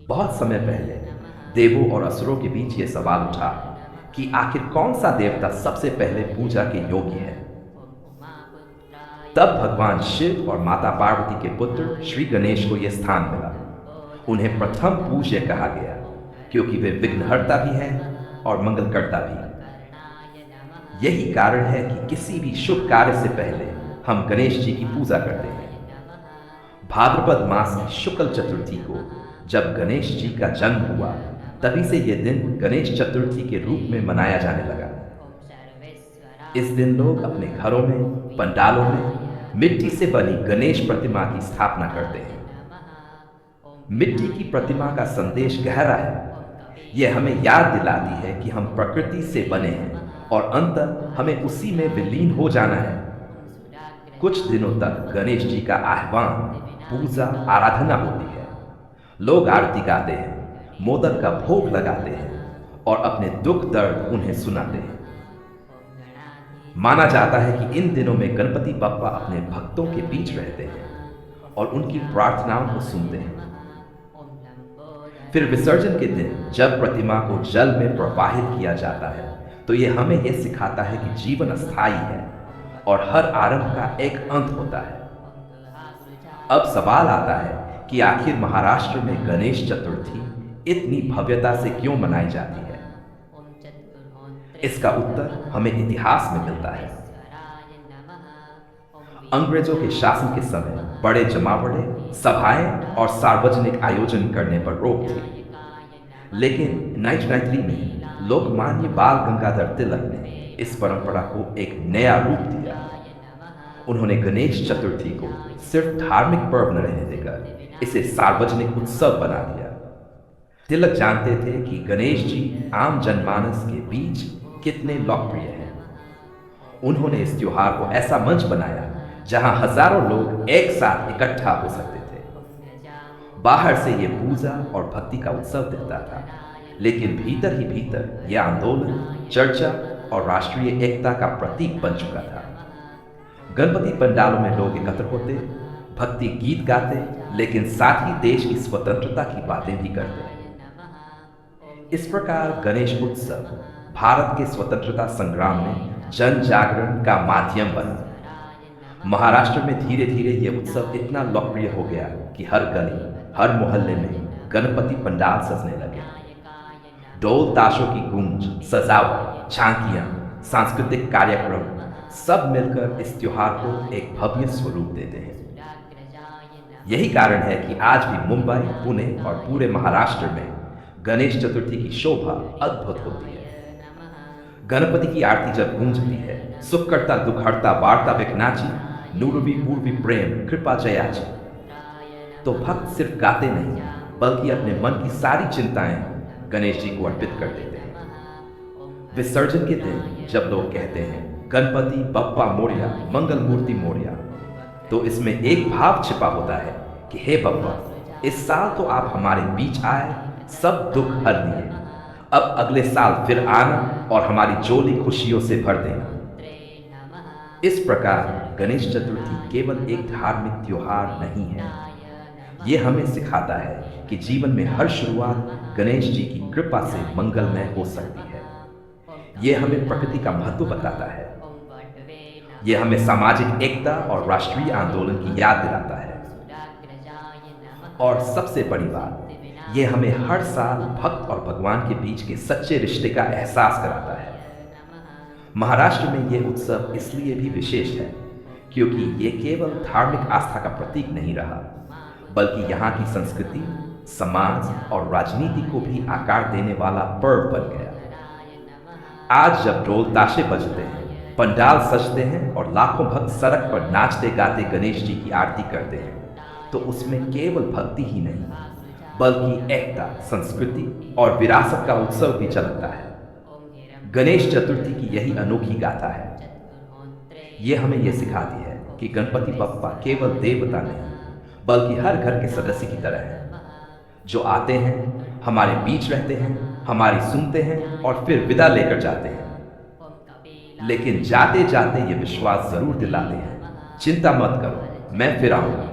बहुत समय पहले देवों और असुरों के बीच ये सवाल उठा कि आखिर कौन सा देवता सबसे पहले पूजा के योग्य है। तब भगवान शिव और माता पार्वती के पुत्र श्री गणेश को यह स्थान मिला। उन्हें प्रथम पूज्य कहा गया क्योंकि वे विघ्नहर्ता भी हैं और मंगलकर्ता भी। यही कारण है कि किसी भी शुभ कार्य से पहले हम गणेश जी की पूजा करते हैं। भाद्रपद मास की शुक्ल चतुर्थी को जब गणेश जी का जन्म हुआ, तभी से यह दिन गणेश चतुर्थी के रूप में मनाया जाने लगा। इस दिन लोग अपने घरों में, पंडालों में मिट्टी से बनी गणेश प्रतिमा की स्थापना करते हैं। मिट्टी की प्रतिमा का संदेश गहरा है। यह हमें याद दिलाती है कि हम प्रकृति से बने हैं और अंत हमें उसी में विलीन हो जाना है। कुछ दिनों तक गणेश जी का आह्वान, पूजा, आराधना होती है। लोग आरती गाते हैं, मोदक का भोग लगाते हैं और अपने दुख दर्द उन्हें सुनाते हैं। माना जाता है कि इन दिनों में गणपति बप्पा अपने भक्तों के बीच रहते हैं और उनकी प्रार्थनाओं को सुनते हैं। फिर विसर्जन के दिन जब प्रतिमा को जल में प्रवाहित किया जाता है, तो यह हमें यह सिखाता है कि जीवन अस्थायी है और हर आरंभ का एक अंत होता है। अब सवाल आता है कि आखिर महाराष्ट्र में गणेश चतुर्थी इतनी भव्यता से क्यों मनाई जाती है। इसका उत्तर हमें इतिहास में मिलता है। अंग्रेजों के शासन के समय बड़े जमावड़े, सभाएं और सार्वजनिक आयोजन करने पर रोक थी। लेकिन 1993 में लोकमान्य बाल गंगाधर तिलक ने इस परंपरा को एक नया रूप दिया। उन्होंने गणेश चतुर्थी को सिर्फ धार्मिक पर्व न रहने देकर इसे सार्वजनिक उत्सव बना दिया। तिलक जानते थे कि गणेश जी आम जनमानस के बीच कितने लोकप्रिय हैं। उन्होंने इस त्योहार को ऐसा मंच बनाया जहां हजारों लोग एक साथ इकट्ठा हो सकते थे। बाहर से यह पूजा और भक्ति का उत्सव दिखता था, लेकिन भीतर ही भीतर यह आंदोलन, चर्चा और राष्ट्रीय एकता का प्रतीक बन चुका था। गणपति पंडालों में लोग एकत्र होते, भक्ति गीत गाते, लेकिन साथ ही देश की स्वतंत्रता की बातें भी करते। इस प्रकार गणेश उत्सव भारत के स्वतंत्रता संग्राम में जन जागरण का माध्यम बना। महाराष्ट्र में धीरे धीरे यह उत्सव इतना लोकप्रिय हो गया कि हर गली, हर मोहल्ले में गणपति पंडाल सजने लगे। ढोल ताशों की गूंज, सजावट, झांकियां, सांस्कृतिक कार्यक्रम सब मिलकर इस त्योहार को एक भव्य स्वरूप देते हैं। यही कारण है कि आज भी मुंबई, पुणे और पूरे महाराष्ट्र में गणेश चतुर्थी की शोभा अद्भुत होती है। गणपति की आरती जब गूंजती है, सुख करता दुख हरता वार्ता विघ्नाची, नूरवी पूर्वी प्रेम कृपा जयाची, तो भक्त सिर्फ गाते नहीं, बल्कि अपने मन की सारी चिंताएं गणेश जी को अर्पित कर देते हैं। विसर्जन के दिन जब लोग कहते हैं गणपति बप्पा मोरया, मंगल मूर्ति मोरया, तो इसमें एक भाव छिपा होता है कि हे बप्पा, इस साल तो आप हमारे बीच आए, सब दुख हर दिए, अब अगले साल फिर आना और हमारी झोली खुशियों से भर देना। इस प्रकार गणेश चतुर्थी केवल एक धार्मिक त्योहार नहीं है। ये हमें सिखाता है कि जीवन में हर शुरुआत गणेश जी की कृपा से मंगलमय हो सकती है। ये हमें प्रकृति का महत्व बताता है। ये हमें सामाजिक एकता और राष्ट्रीय आंदोलन की याद दिलाता है। और सबसे बड़ी बात, ये हमें हर साल भक्त और भगवान के बीच के सच्चे रिश्ते का एहसास कराता है। महाराष्ट्र में यह उत्सव इसलिए भी विशेष है क्योंकि ये केवल धार्मिक आस्था का प्रतीक नहीं रहा, बल्कि यहाँ की संस्कृति, समाज और राजनीति को भी आकार देने वाला पर्व बन गया। आज जब ढोल ताशे बजते हैं, पंडाल सजते हैं और लाखों भक्त सड़क पर नाचते गाते गणेश जी की आरती करते हैं, तो उसमें केवल भक्ति ही नहीं, बल्कि एकता, संस्कृति और विरासत का उत्सव भी झलकता है। गणेश चतुर्थी की यही अनोखी गाथा है। यह हमें यह सिखाती है कि गणपति बप्पा केवल देवता नहीं, बल्कि हर घर के सदस्य की तरह है, जो आते हैं, हमारे बीच रहते हैं, हमारी सुनते हैं और फिर विदा लेकर जाते हैं। लेकिन जाते जाते ये विश्वास जरूर दिलाते हैं, चिंता मत करो, मैं फिर आऊंगा।